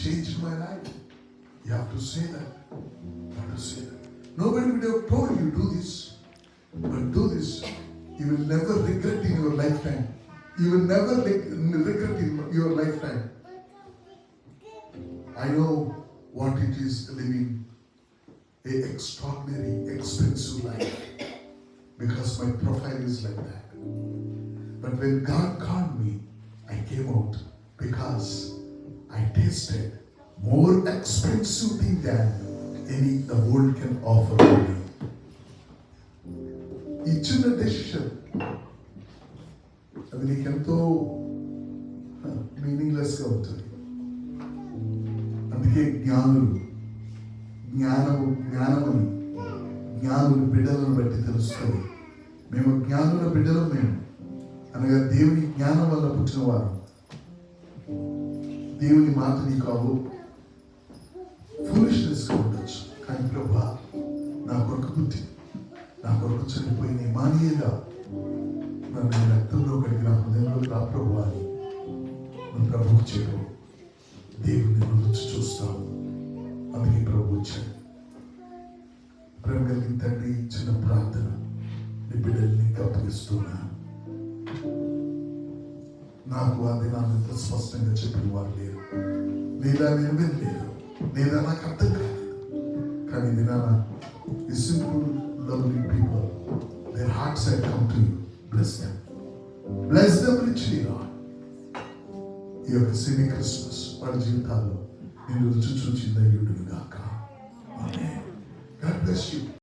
changed my life. You have to say that. You have to say that. Nobody would have told you do this, but do this. You will never regret in your lifetime. You will never regret in your lifetime. I know what it is living an extraordinary, expensive life, because my profile is like that. But when God called me, I came out because I tasted more expensive thing than any the world can offer me. ఈ చిన్న decision అది నీకెంతో మీనింగ్లెస్గా ఉంటుంది. అందుకే జ్ఞానమని జ్ఞానుల బిడ్డలను బట్టి తెలుస్తుంది. మేము జ్ఞానుల బిడ్డలు, మేము అనగా దేవుని జ్ఞానం వల్ల పుట్టిన వారు. దేవుని మాట నీకు అవు ఫూలిష్నెస్గా ఉండొచ్చు, కానీ ప్రభా నా కొరకు పుట్టి నా కొరకు చనిపోయిన మానీయగా నన్ను రక్తంలో కడిగిన హృదయంలో రా ప్రభు అని నువ్వు ప్రభువు చేరు. దేవుని రుచి చూస్తావు. అందుకే ప్రభు వచ్చాడు. ప్రేమ కలిగిన తండ్రి, చిన్న ప్రార్థన నీ బిడ్డల్ని అప్పగిస్తున్నా. నాకు ఆ దినాన్ని ఎంత స్పష్టంగా చెప్పిన వారు లేరు, లేదా నేను వినలేదు, లేదా నాకు అర్థం కాలేదు. కానీ దినాన ఈ simple lovely people, their hearts have come to you. Bless them. Bless them richly, Lord. ఈ యొక్క సెమీ క్రిస్మస్ వాడి జీవితాల్లో నేను రుచి చూచిందా యుడును గాక. ఆమేన్. God bless you.